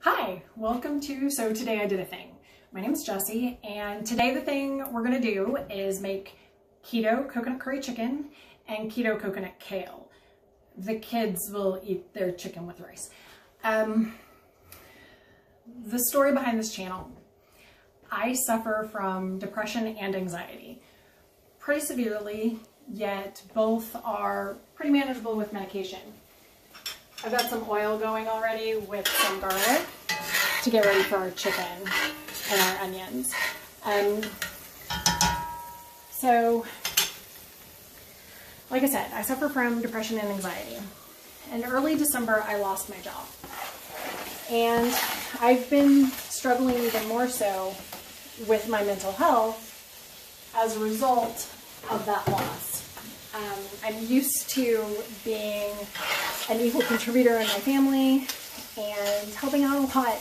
Hi, welcome to So Today I Did a Thing. My name is Jessie, and today the thing we're gonna do is make keto coconut curry chicken and keto coconut kale. The kids will eat their chicken with rice. The story behind this channel: I suffer from depression and anxiety pretty severely, yet both are pretty manageable with medication. I've got some oil going already with some garlic to get ready for our chicken and our onions. So, like I said, I suffer from depression and anxiety. In early December, I lost my job. And I've been struggling even more so with my mental health as a result of that loss. I'm used to being an equal contributor in my family and helping out a lot,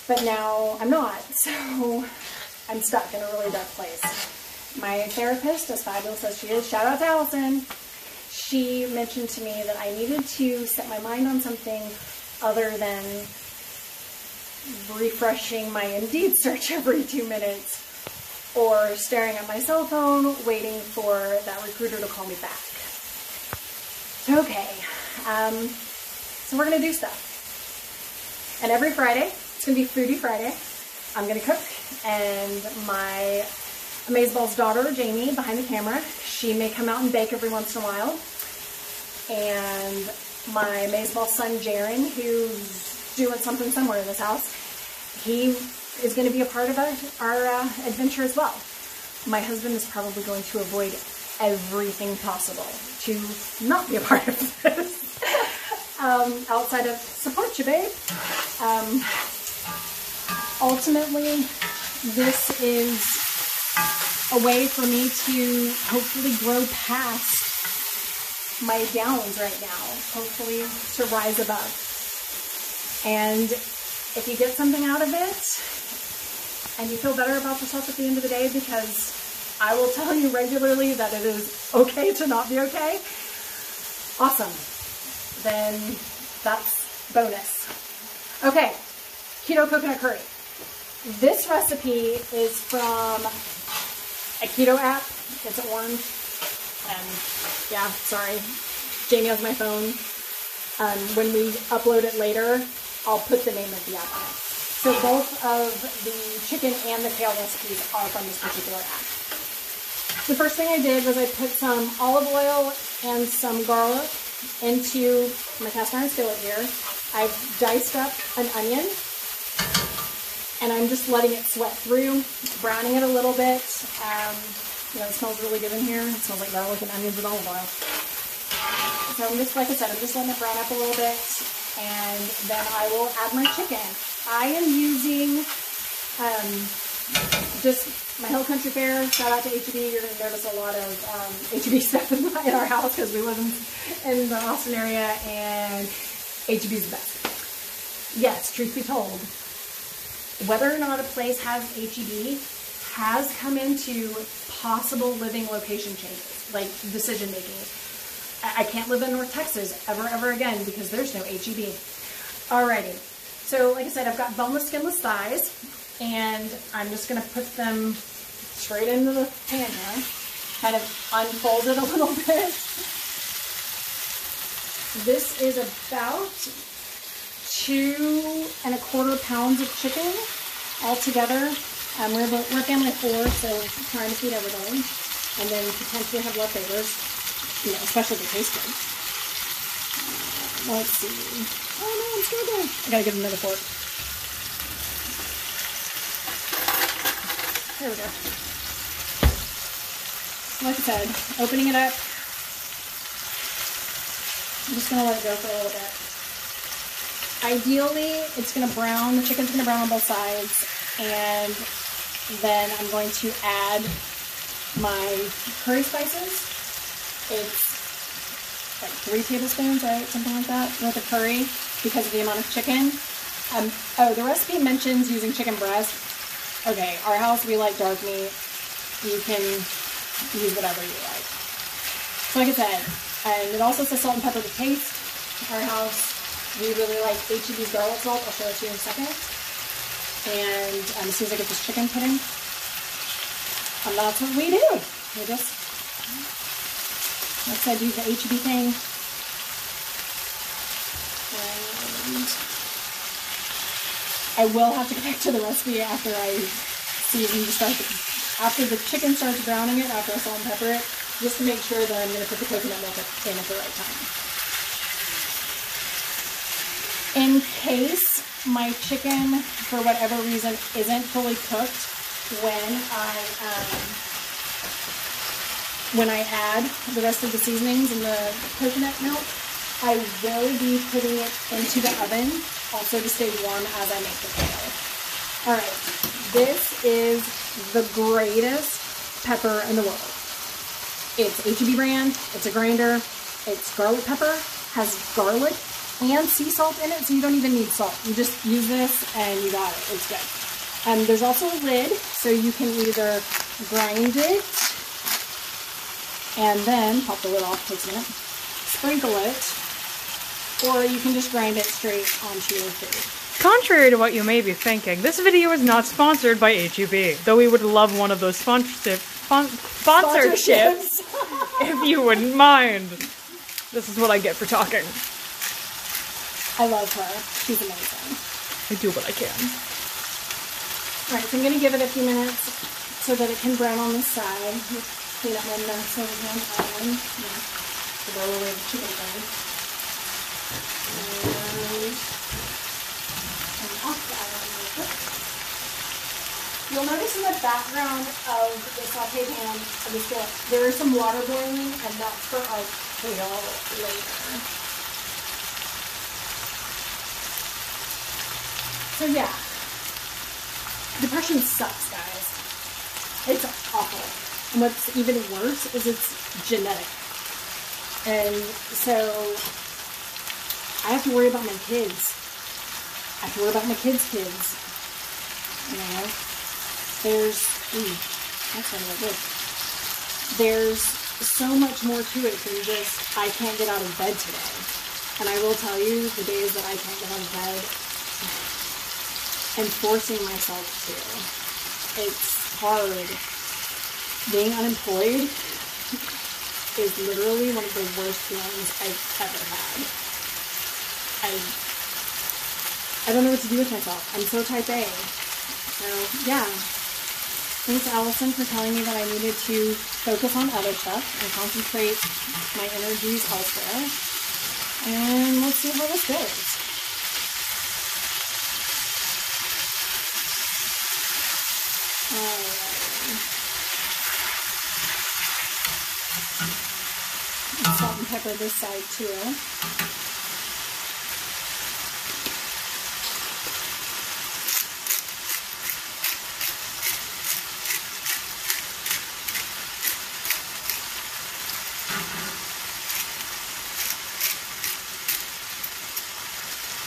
but now I'm not, so I'm stuck in a really dark place. My therapist, as fabulous as she is, shout out to Allison, she mentioned to me that I needed to set my mind on something other than refreshing my Indeed search every 2 minutes or staring at my cell phone waiting for that recruiter to call me back. Okay, so we're gonna do stuff. And every Friday, it's gonna be Foodie Friday, I'm gonna cook, and my amazeballs daughter, Jamie, behind the camera, she may come out and bake every once in a while. And my amazeball son, Jaron, who's doing something somewhere in this house, he is going to be a part of our adventure as well. My husband is probably going to avoid everything possible to not be a part of this. Outside of support you, babe. Ultimately, this is a way for me to hopefully grow past my downs right now. Hopefully to rise above. And if you get something out of it, and you feel better about yourself at the end of the day, because I will tell you regularly that it is okay to not be okay, awesome. Then that's bonus. Okay, keto coconut curry. This recipe is from a keto app. It's orange. And yeah, sorry, Jamie has my phone. When we upload it later, I'll put the name of the app on it. So both of the chicken and the kale recipes are from this particular app. The first thing I did was I put some olive oil and some garlic into my cast iron skillet here. I've diced up an onion, and I'm just letting it sweat through, browning it a little bit. You know, it smells really good in here. It smells like garlic and onions and olive oil. So I'm just, like I said, I'm just letting it brown up a little bit, and then I will add my chicken. I am using just my Hill Country Fare. Shout out to H-E-B. You're going to notice a lot of H-E-B stuff in our house because we live in the Austin area, and H-E-B is the best. Yes, truth be told, whether or not a place has H-E-B has come into possible living location changes, like decision making. I can't live in North Texas ever again because there's no H-E-B. Alrighty. So, like I said, I've got boneless, skinless thighs, and I'm just going to put them straight into the pan here, kind of unfold it a little bit. This is about 2¼ pounds of chicken altogether. We're a family of 4, so we're trying to feed everybody, and then potentially have leftovers, you know, especially if they taste good. Let's see. Oh no, I'm struggling. I gotta give him another fork. There we go. Like I said, opening it up. I'm just gonna let it go for a little bit. Ideally, it's gonna brown, the chicken's gonna brown on both sides, and then I'm going to add my curry spices. It's like 3 tablespoons, right? Something like that, with the curry, because of the amount of chicken. Oh, the recipe mentions using chicken breast. Okay, our house, we like dark meat. You can use whatever you like. So like I said, and it also says salt and pepper to taste. Our house We really like H-E-B's garlic salt. I'll show it to you in a second. And as soon as I get this chicken put in, and that's what we do. We just, like I said, do the H-E-B thing. And I will have to go back to the recipe after I season the stuff. After the chicken starts browning it, after I salt and pepper it, just to make sure that I'm going to put the coconut milk in at the right time. In case my chicken, for whatever reason, isn't fully cooked when I add the rest of the seasonings and the coconut milk, I will be putting it into the oven, also to stay warm as I make the kale. All right, this is the greatest pepper in the world. It's H-E-B brand, it's a grinder, it's garlic pepper, has garlic and sea salt in it, so you don't even need salt. You just use this and you got it. It's good. There's also a lid, so you can either grind it and then pop the lid off, takes a minute, sprinkle it, or you can just grind it straight onto your food. Contrary to what you may be thinking, this video is not sponsored by H-E-B, though we would love one of those sponsorships if you wouldn't mind. This is what I get for talking. I love her. She's amazing. I do what I can. Alright, so I'm going to give it a few minutes so that it can brown on the side. Clean up my mess over here on the island. Throw away the chicken thing. And off the island real quick. You'll notice in the background of the saute pan of the skillet, there is some water boiling, and that's for our kale later. So yeah, depression sucks, guys. It's awful. And what's even worse is it's genetic. And so I have to worry about my kids. I have to worry about my kids' kids. You know, that's really good. There's so much more to it than just, I can't get out of bed today. And I will tell you, the days that I can't get out of bed, and forcing myself to. It's hard. Being unemployed is literally one of the worst feelings I've ever had. I don't know what to do with myself. I'm so type A. So, yeah. Thanks, Allison, for telling me that I needed to focus on other stuff and concentrate my energies elsewhere. And let's see how this goes. Salt and pepper this side too.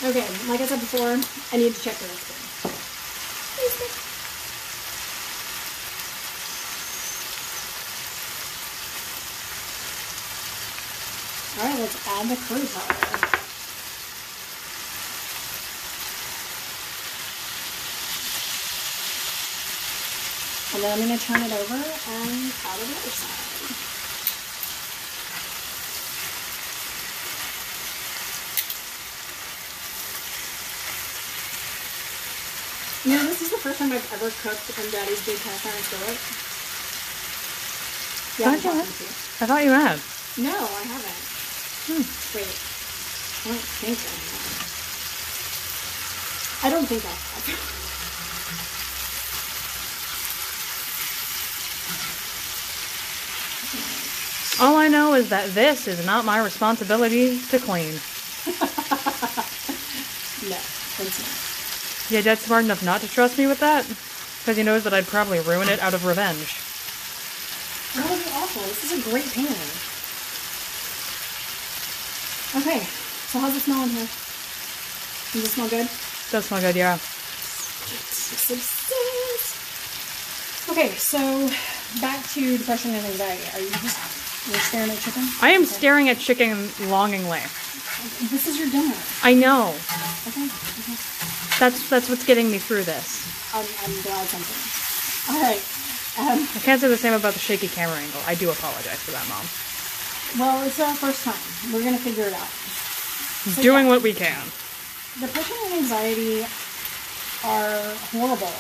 Okay, like I said before, I need to check the recipe. Alright, let's add the curry powder. And then I'm going to turn it over and powder the other side. You know, this is the first time I've ever cooked in Daddy's big cast iron skillet. Yeah, I thought you had. No, I haven't. Wait. I don't think I have. I don't think I have. All I know is that this is not my responsibility to clean. No, it's not. Yeah, Dad's smart enough not to trust me with that, because he knows that I'd probably ruin it out of revenge. That would be awful. This is a great pan. Okay, so how's it smell in here? Does it smell good? Does smell good, yeah. Okay, so back to depression and anxiety. Are you just staring at chicken? I am staring at chicken longingly. This is your dinner. I know. Okay. That's what's getting me through this. I'm glad something. All right. I can't say the same about the shaky camera angle. I do apologize for that, Mom. Well, it's our first time. We're going to figure it out. So, doing what we can. Depression and anxiety are horrible.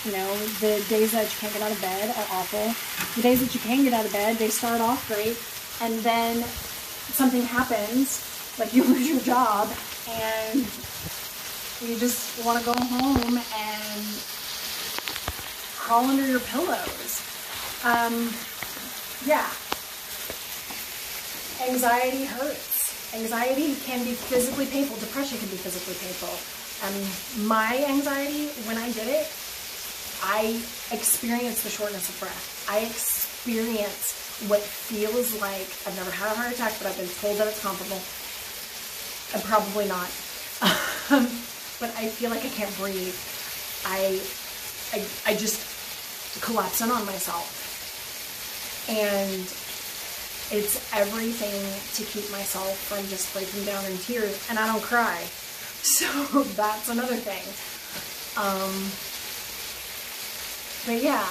You know, the days that you can't get out of bed are awful. The days that you can get out of bed, they start off great. And then something happens, like you lose your job, and you just want to go home and crawl under your pillows. Yeah. Anxiety hurts. Anxiety can be physically painful. Depression can be physically painful. My anxiety, when I did it, I experienced the shortness of breath. I experienced what feels like, I've never had a heart attack, but I've been told that it's comparable. I'm probably not. But I feel like I can't breathe. I just collapse in on myself. And it's everything to keep myself from just breaking down in tears. And I don't cry. So that's another thing. But yeah,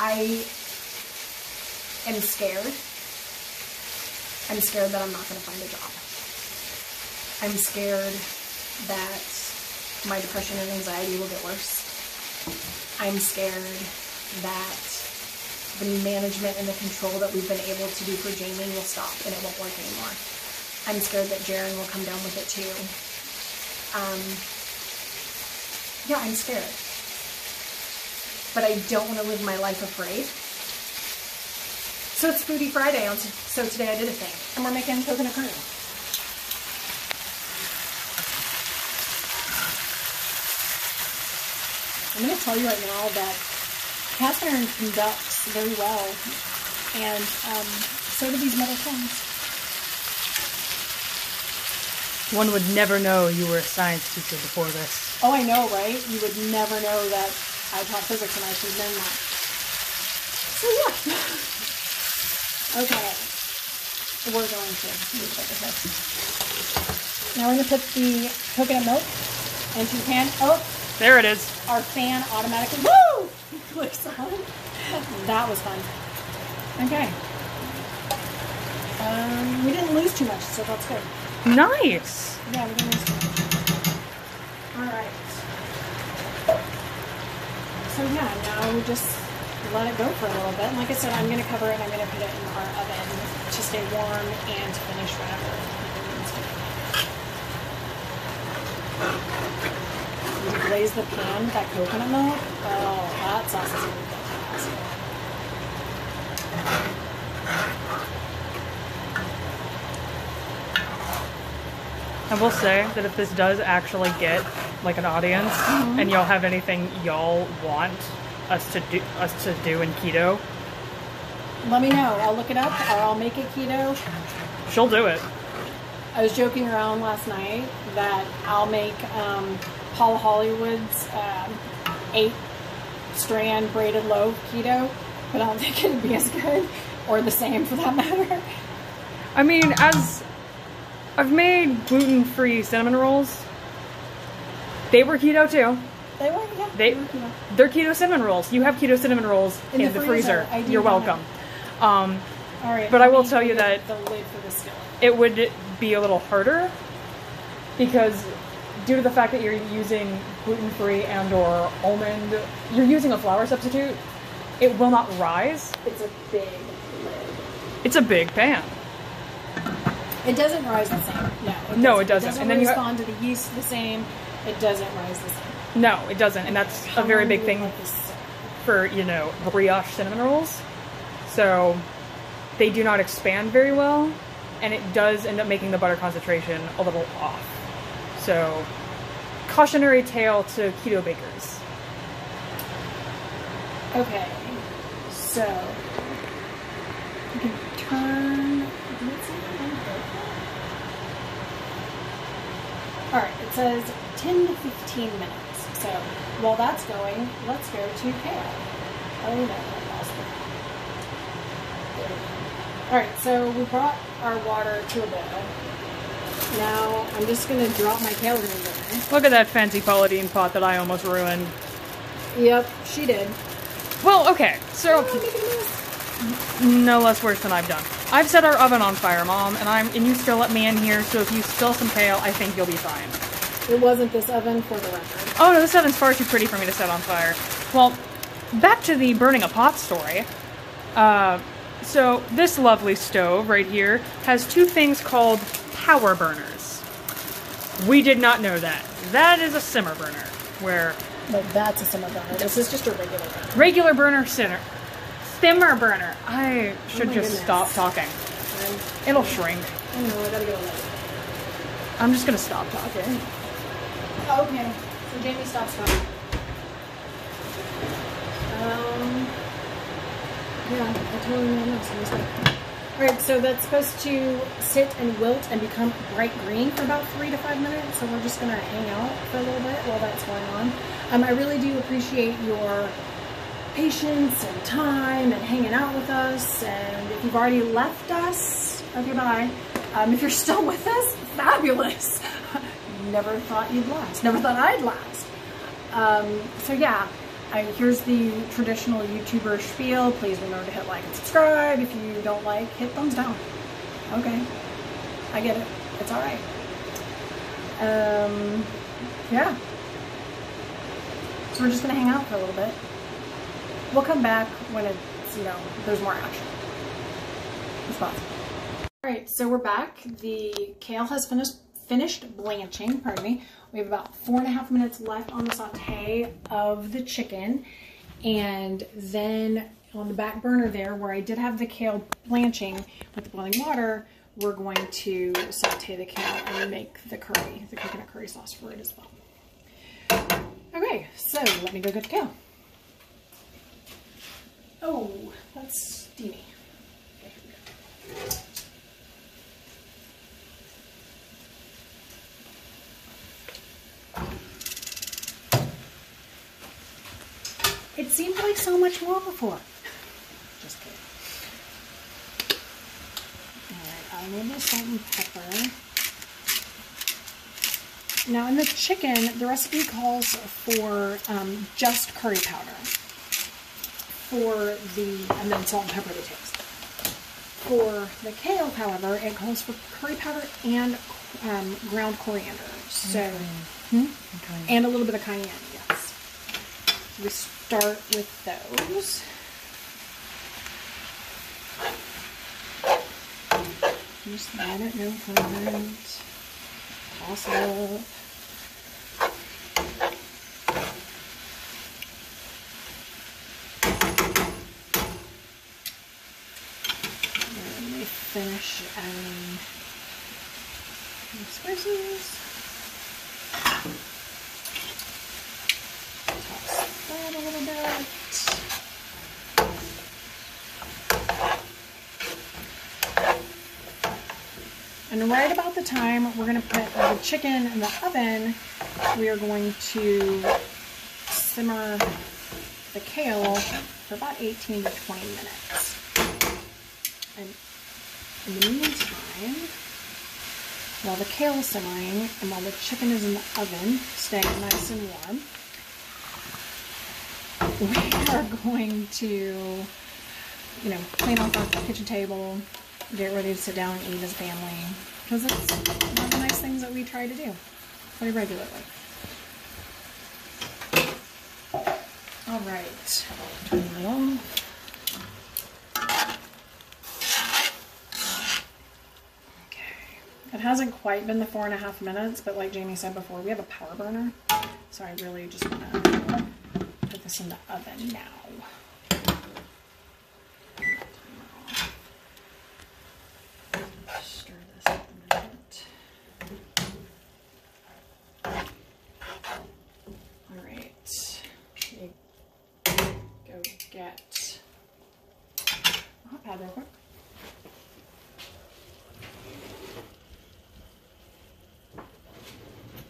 I am scared. I'm scared that I'm not going to find a job. I'm scared that my depression and anxiety will get worse. I'm scared that the management and the control that we've been able to do for Jamie will stop and it won't work anymore. I'm scared that Jaren will come down with it too. Yeah, I'm scared. But I don't want to live my life afraid. So it's Foodie Friday, so today I did a thing. And we're making coconut kernel. I'm going to tell you right now that cast iron conducts very well, and so do these metal cones. One would never know you were a science teacher before this. Oh, I know, right? You would never know that I taught physics and I should have known that. So yeah. Okay. We're going to check this. Now we're going to put the coconut milk into the pan. Oh, there it is. Our fan automatically, woo! Clicks on. That was fun. Okay. We didn't lose too much, so that's good. Nice. Yeah, we didn't lose too much. All right. So yeah, now we just let it go for a little bit. And like I said, I'm going to cover it and I'm going to put it in our oven to stay warm and to finish whenever it needs to. You glaze the pan with that coconut milk. Oh, that sauce is going to be fantastic. I will say that if this does actually get like an audience, and y'all have anything y'all want us to do in keto, let me know. I'll look it up, or I'll make it keto. she'll do it. I was joking around last night that I'll make Paul Hollywood's 8-strand braided loaf keto, but I don't think it'd be as good, or the same for that matter. I mean, as I've made gluten-free cinnamon rolls. They were keto too. They were, yeah. They're keto cinnamon rolls. You have keto cinnamon rolls in the freezer. You're welcome. All right. But I will tell you that the lid for the skillet. It would be a little harder because due to the fact that you're using gluten-free and or almond, you're using a flour substitute, it will not rise. It's a big lid. It's a big pan. It doesn't rise the same. No, it doesn't. It doesn't and then respond to the yeast the same. It doesn't rise the same. No, it doesn't. And that's a very big thing for, brioche cinnamon rolls. So they do not expand very well, and it does end up making the butter concentration a little off. So cautionary tale to keto bakers. Okay, so you can turn. All right, it says 10 to 15 minutes. So while that's going, let's go to Kale. Oh no, I lost it. All right, so we brought our water to a boil. Now I'm just gonna drop my kale in there. Look at that fancy Pauladine pot that I almost ruined. Yep, she did. Well, okay, so no less worse than I've done. I've set our oven on fire, Mom, and you still let me in here, so if you spill some kale, I think you'll be fine. It wasn't this oven, for the record. Oh no, this oven's far too pretty for me to set on fire. Well, back to the burning a pot story. So this lovely stove right here has two things called power burners. We did not know that. That is a simmer burner, where... But that's a simmer burner. This is just a regular burner. Regular burner simmer burner. I should just stop talking. It'll shrink. I know, I gotta go away. I'm just gonna stop talking. Okay, so Jamie stops talking. Yeah, I totally missed it. Alright, so that's supposed to sit and wilt and become bright green for about 3 to 5 minutes, so we're just gonna hang out for a little bit while that's going on. I really do appreciate your patience and time and hanging out with us, and if you've already left us, okay, bye. If you're still with us, fabulous. Never thought you'd last. Never thought I'd last. So yeah, here's the traditional YouTuber spiel. Please remember to hit like and subscribe. If you don't like, hit thumbs down. Okay, I get it. It's all right. Yeah. So we're just gonna hang out for a little bit. We'll come back when it's, there's more action. Responsible. All right, so we're back. The kale has finished blanching, pardon me. We have about 4.5 minutes left on the saute of the chicken. And then on the back burner there, where I did have the kale blanching with the boiling water, we're going to saute the kale and make the curry, the coconut curry sauce for it as well. Okay, so let me go get the kale. Oh, that's steamy. Okay, here we go. It seemed like so much more before. Just kidding. Alright, I need the salt and pepper. Now in the chicken, the recipe calls for just curry powder and then salt and pepper to taste. For the kale, however, it calls for curry powder and ground coriander. So, and a little bit of cayenne, yes. We start with those. Just let it go for a minute. Toss it up. And we finish adding some spices. Toss that a little bit. And right about the time we're going to put the chicken in the oven, we are going to simmer the kale for about 18 to 20 minutes. And in the meantime, while the kale is simmering and while the chicken is in the oven, staying nice and warm, we are going to, clean off our kitchen table, get ready to sit down and eat as a family, because it's one of the nice things that we try to do pretty regularly. All right, turn that off. Okay, it hasn't quite been the 4.5 minutes, but like Jamie said before, we have a power burner, so I really just want to put this in the oven now. Stir this up a minute. Alright. Go get a hot pad real quick.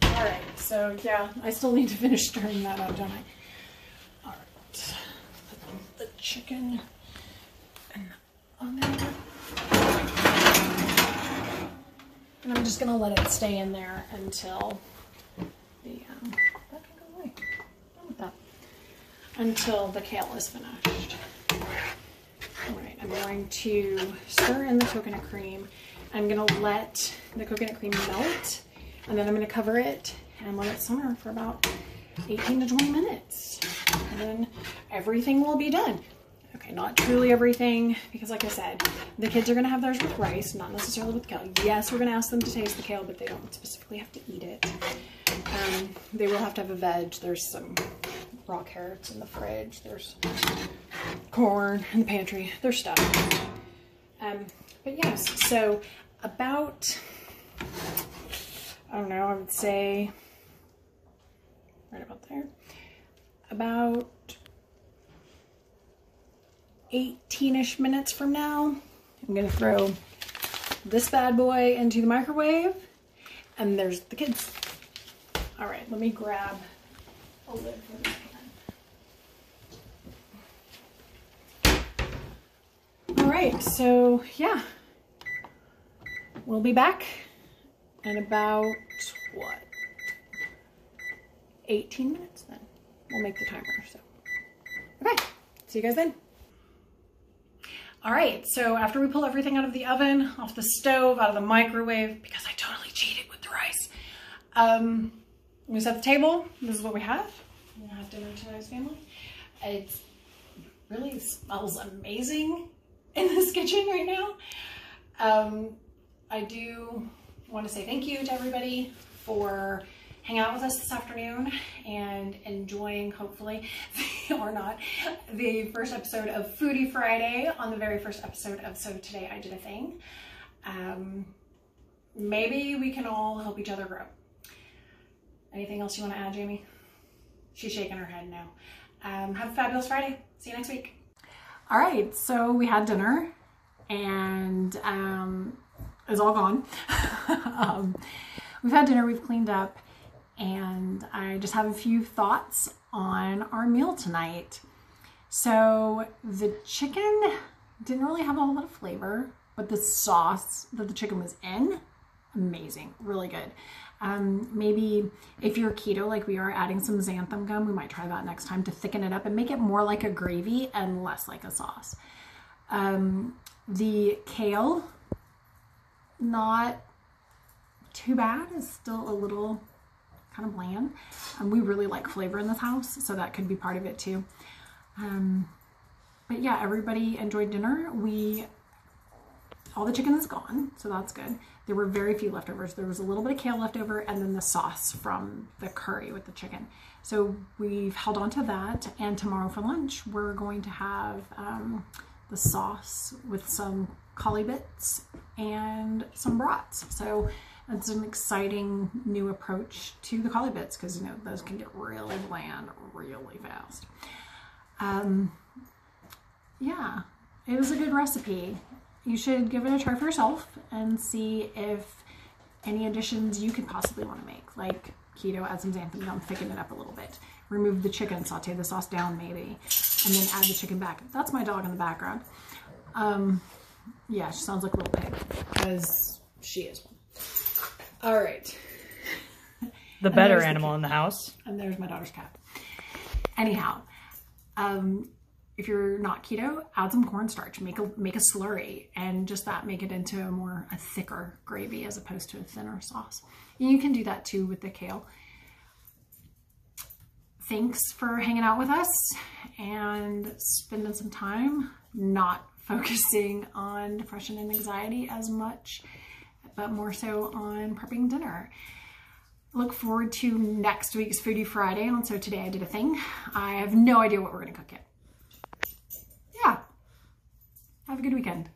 Alright, so yeah, I still need to finish stirring that up, don't I? Alright. Put the chicken in the oven. And I'm just gonna let it stay in there until the, that can go away. What's with that? Until the kale is finished. All right, I'm going to stir in the coconut cream. I'm gonna let the coconut cream melt, and then I'm gonna cover it and let it simmer for about 18 to 20 minutes. And then everything will be done. Okay, not truly everything, because like I said, the kids are gonna have theirs with rice, not necessarily with kale. Yes, we're gonna ask them to taste the kale, but they don't specifically have to eat it. They will have to have a veg. There's some raw carrots in the fridge. There's corn in the pantry. There's stuff. But yes, so about, I don't know, I would say right about there, about 18-ish minutes from now, I'm gonna throw this bad boy into the microwave, and there's the kids. All right, let me grab a lid for this pan. All right, so yeah, we'll be back in about, what, 18 minutes then. We'll make the timer, so. Okay, see you guys then. All right, so after we pull everything out of the oven, off the stove, out of the microwave, because I totally cheated with the rice, we set the table. This is what we have. We're gonna have dinner tonight as family. It really smells amazing in this kitchen right now. I do want to say thank you to everybody for hanging out with us this afternoon and enjoying, hopefully, or not, the first episode of Foodie Friday on the very first episode of So Today I Did a Thing. Maybe we can all help each other grow. Anything else you want to add, Jamie? She's shaking her head no. Have a fabulous Friday. See you next week. All right, so we had dinner and it's all gone. We've had dinner, we've cleaned up, and I just have a few thoughts on our meal tonight. So the chicken didn't really have a whole lot of flavor, but the sauce that the chicken was in, amazing, really good. Maybe if you're keto like we are, adding some xanthan gum, we might try that next time to thicken it up and make it more like a gravy and less like a sauce. The kale, not too bad, it's still a little kind of bland. We really like flavor in this house, so that could be part of it too. But yeah, everybody enjoyed dinner. All the chicken is gone, so that's good. There were very few leftovers. There was a little bit of kale left over, and then the sauce from the curry with the chicken. So we've held on to that, and tomorrow for lunch, we're going to have the sauce with some cauli bits and some brats. So it's an exciting new approach to the cauli bits, because you know those can get really bland really fast. Yeah, it was a good recipe. You should give it a try for yourself and see if any additions you could possibly want to make, like keto, add some xanthan gum, thicken it up a little bit, remove the chicken, saute the sauce down maybe, and then add the chicken back. That's my dog in the background. Yeah, she sounds like a little pig, because she is one. All right. The better animal in the house. And there's my daughter's cat. Anyhow, if you're not keto, add some cornstarch, make a slurry, and just that, make it into a thicker gravy as opposed to a thinner sauce. And you can do that too with the kale. Thanks for hanging out with us and spending some time not focusing on depression and anxiety as much, but more so on prepping dinner. Look forward to next week's Foodie Friday on So Today I Did a Thing. I have no idea what we're gonna cook yet. Yeah, have a good weekend.